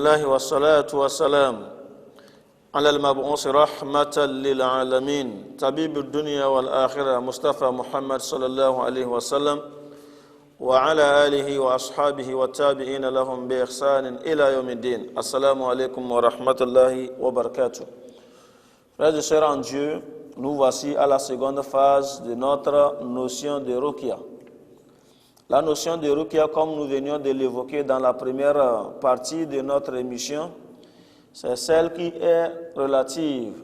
الله والصلاة والسلام على المبعوث رحمة للعالمين طبيب الدنيا والآخرة مصطفى محمد صلى الله عليه وسلم وعلى آله وأصحابه والتابعين لهم بإحسان إلى يوم الدين. Assalamu alaikum wa rahmatullahi wa barakatuh. Frères et sœurs en Dieu, nous voici à la seconde phase de notre notion de Ruqya. La notion de Ruqya, comme nous venions de l'évoquer dans la première partie de notre émission, c'est celle qui est relative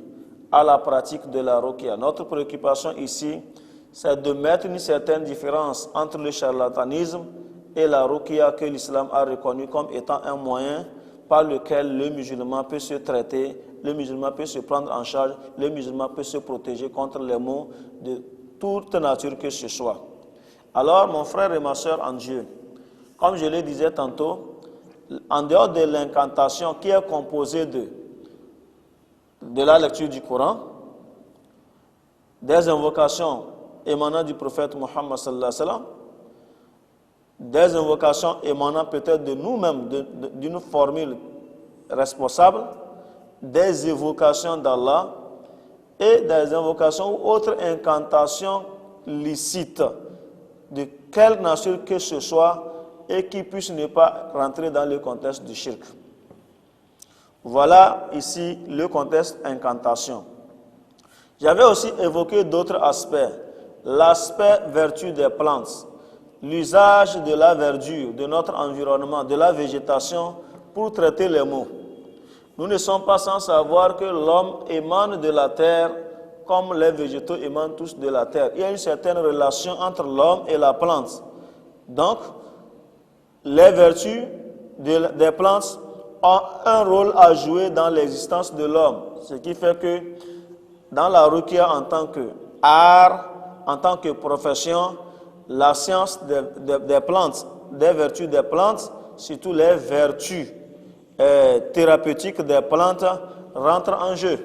à la pratique de la Ruqya. Notre préoccupation ici, c'est de mettre une certaine différence entre le charlatanisme et la Ruqya que l'islam a reconnu comme étant un moyen par lequel le musulman peut se traiter, le musulman peut se prendre en charge, le musulman peut se protéger contre les maux de toute nature que ce soit. Alors, mon frère et ma soeur en Dieu, comme je le disais tantôt, en dehors de l'incantation qui est composée de la lecture du Coran, des invocations émanant du prophète Muhammad sallallahu alayhi wa sallam, des invocations émanant peut-être de nous-mêmes, d'une formule responsable, des évocations d'Allah et des invocations ou autres incantations licites de quelle nature que ce soit et qui puissent ne pas rentrer dans le contexte du shirk. Voilà ici le contexte incantation. J'avais aussi évoqué d'autres aspects. L'aspect vertu des plantes, l'usage de la verdure, de notre environnement, de la végétation pour traiter les maux. Nous ne sommes pas sans savoir que l'homme émane de la terre comme les végétaux émanent tous de la terre. Il y a une certaine relation entre l'homme et la plante. Donc, les vertus des plantes ont un rôle à jouer dans l'existence de l'homme. Ce qui fait que dans la Ruqya en tant qu'art, en tant que profession, la science des plantes, des vertus des plantes, surtout les vertus thérapeutiques des plantes, rentrent en jeu.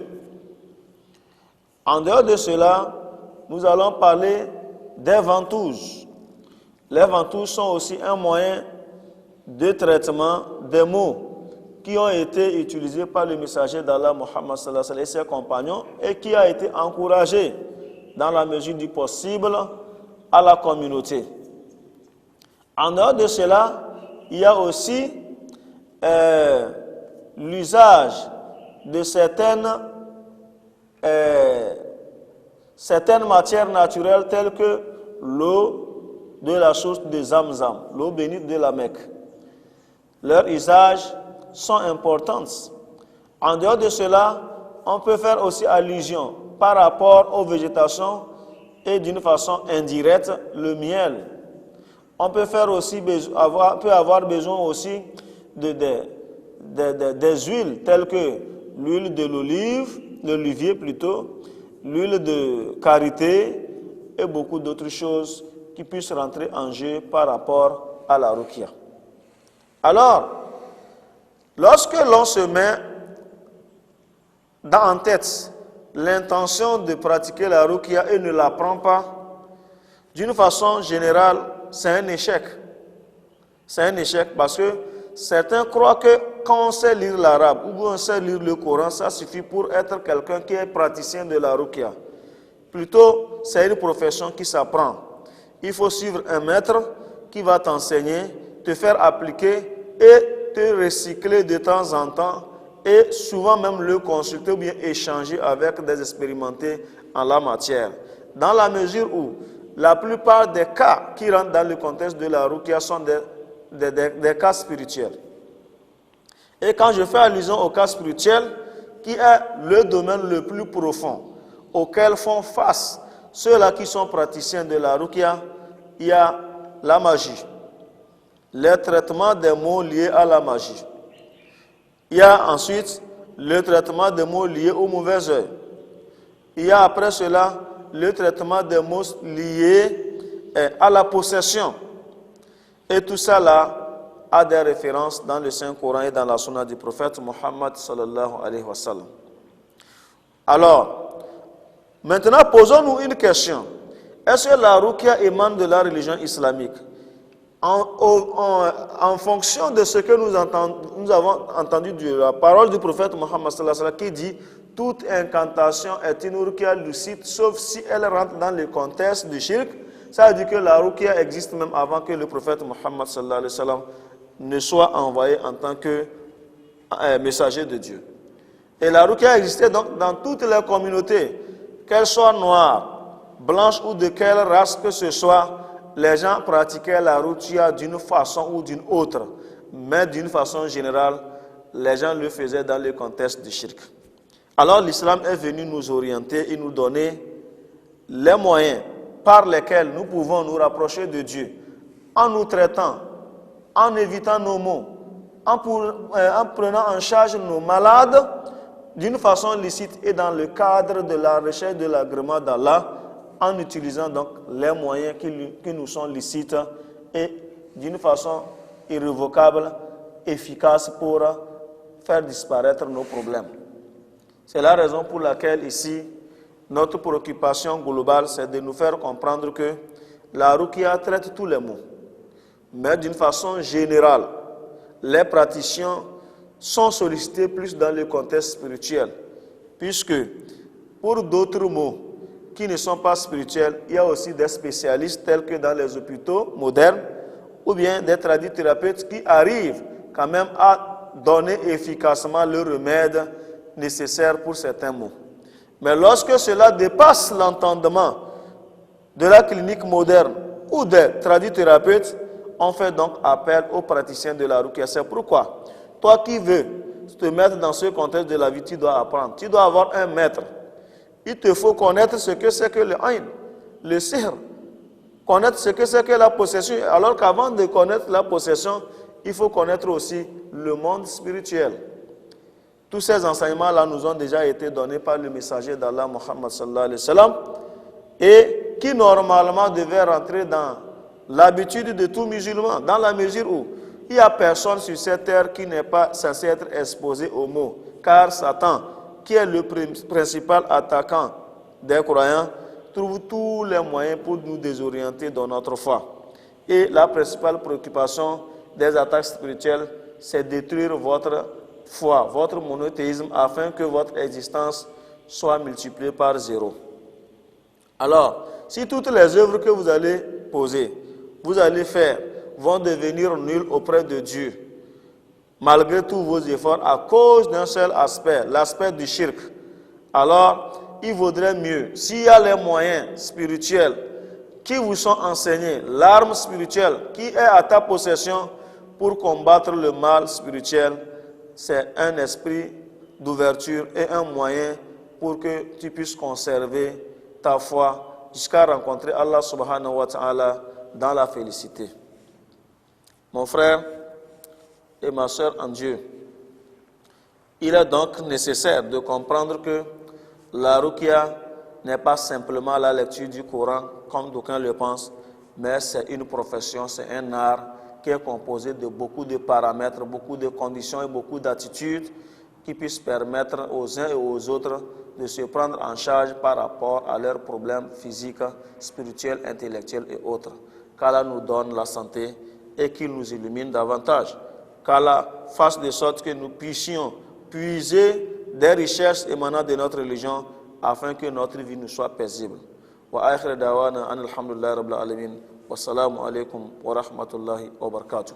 En dehors de cela, nous allons parler des ventouses. Les ventouses sont aussi un moyen de traitement des maux qui ont été utilisés par le messager d'Allah Muhammad sallallahu alayhi wa sallam et ses compagnons et qui a été encouragé dans la mesure du possible à la communauté. En dehors de cela, il y a aussi l'usage de certaines matières naturelles telles que l'eau de la source de Zamzam, l'eau bénite de la Mecque. Leurs usages sont importants. En dehors de cela, on peut faire aussi allusion par rapport aux végétations et d'une façon indirecte, le miel. On peut faire aussi avoir besoin aussi des huiles telles que l'huile de l'olivier plutôt, l'huile de karité et beaucoup d'autres choses qui puissent rentrer en jeu par rapport à la Ruqya. Alors, lorsque l'on se met en tête l'intention de pratiquer la Ruqya et ne la prend pas, d'une façon générale, c'est un échec. C'est un échec parce que certains croient que quand on sait lire l'arabe ou on sait lire le Coran, ça suffit pour être quelqu'un qui est praticien de la Ruqya. Plutôt, c'est une profession qui s'apprend. Il faut suivre un maître qui va t'enseigner, te faire appliquer et te recycler de temps en temps et souvent même le consulter ou bien échanger avec des expérimentés en la matière. Dans la mesure où la plupart des cas qui rentrent dans le contexte de la Ruqya sont des cas spirituels. Et quand je fais allusion au cas spirituel, qui est le domaine le plus profond, auquel font face ceux-là qui sont praticiens de la Ruqya, il y a la magie, les traitements des maux liés à la magie. Il y a ensuite le traitement des maux liés au mauvais œil. Il y a après cela le traitement des maux liés à la possession. Et tout ça là a des références dans le Saint-Coran et dans la Sunna du prophète Muhammad sallallahu alayhi wa sallam. Alors, maintenant posons-nous une question. Est-ce que la Ruqya émane de la religion islamique? En fonction de ce que nous avons entendu de la parole du prophète Mohammed sallallahu alayhi wa sallam qui dit toute incantation est une ruqya lucide sauf si elle rentre dans le contexte du shirk. Ça veut dire que la ruqya existe même avant que le prophète Mohammed sallallahu alayhi wa sallam ne soit envoyé en tant que messager de Dieu. Et la ruqya existait donc dans toutes les communautés, qu'elles soient noires, blanches ou de quelle race que ce soit. Les gens pratiquaient la ruqya d'une façon ou d'une autre, mais d'une façon générale, les gens le faisaient dans le contexte du shirk. Alors l'islam est venu nous orienter et nous donner les moyens par lesquels nous pouvons nous rapprocher de Dieu, en nous traitant, en évitant nos maux, en prenant en charge nos malades d'une façon licite et dans le cadre de la recherche de l'agrément d'Allah, en utilisant donc les moyens qui nous sont licites et d'une façon irrévocable, efficace pour faire disparaître nos problèmes. C'est la raison pour laquelle ici, notre préoccupation globale, c'est de nous faire comprendre que la ruqya traite tous les maux. Mais d'une façon générale, les praticiens sont sollicités plus dans le contexte spirituel, puisque pour d'autres maux qui ne sont pas spirituels, il y a aussi des spécialistes tels que dans les hôpitaux modernes ou bien des tradithérapeutes qui arrivent quand même à donner efficacement le remède nécessaire pour certains maux. Mais lorsque cela dépasse l'entendement de la clinique moderne ou des tradithérapeutes, on fait donc appel aux praticiens de la ruqya. C'est pourquoi, toi qui veux te mettre dans ce contexte de la vie, tu dois apprendre. Tu dois avoir un maître. Il te faut connaître ce que c'est que le ayn, le sihr, connaître ce que c'est que la possession. Alors qu'avant de connaître la possession, il faut connaître aussi le monde spirituel. Tous ces enseignements-là nous ont déjà été donnés par le messager d'Allah, Muhammad sallallahu alayhi wa sallam, et qui normalement devaient rentrer dans l'habitude de tout musulman, dans la mesure où il n'y a personne sur cette terre qui n'est pas censé être exposé aux maux, car Satan, qui est le principal attaquant des croyants, trouve tous les moyens pour nous désorienter dans notre foi. Et la principale préoccupation des attaques spirituelles, c'est détruire votre foi, votre monothéisme, afin que votre existence soit multipliée par 0. Alors, si toutes les œuvres que vous allez poser, vous allez faire, vont devenir nulles auprès de Dieu, malgré tous vos efforts, à cause d'un seul aspect, l'aspect du shirk, alors il vaudrait mieux, s'il y a les moyens spirituels qui vous sont enseignés, l'arme spirituelle qui est à ta possession pour combattre le mal spirituel, c'est un esprit d'ouverture et un moyen pour que tu puisses conserver ta foi jusqu'à rencontrer Allah subhanahu wa ta'ala dans la félicité. Mon frère et ma soeur en Dieu, il est donc nécessaire de comprendre que la ruqya n'est pas simplement la lecture du Coran, comme d'aucuns le pensent, mais c'est une profession, c'est un art qui est composé de beaucoup de paramètres, beaucoup de conditions et beaucoup d'attitudes qui puissent permettre aux uns et aux autres de se prendre en charge par rapport à leurs problèmes physiques, spirituels, intellectuels et autres. Qu'Allah nous donne la santé et qu'il nous illumine davantage. Qu'Allah fasse de sorte que nous puissions puiser des richesses émanant de notre religion afin que notre vie nous soit paisible. Wa akhir dawana alhamdulillahi rabbil alamin. Wassalamu alaikum wa rahmatullahi wa barakatuh.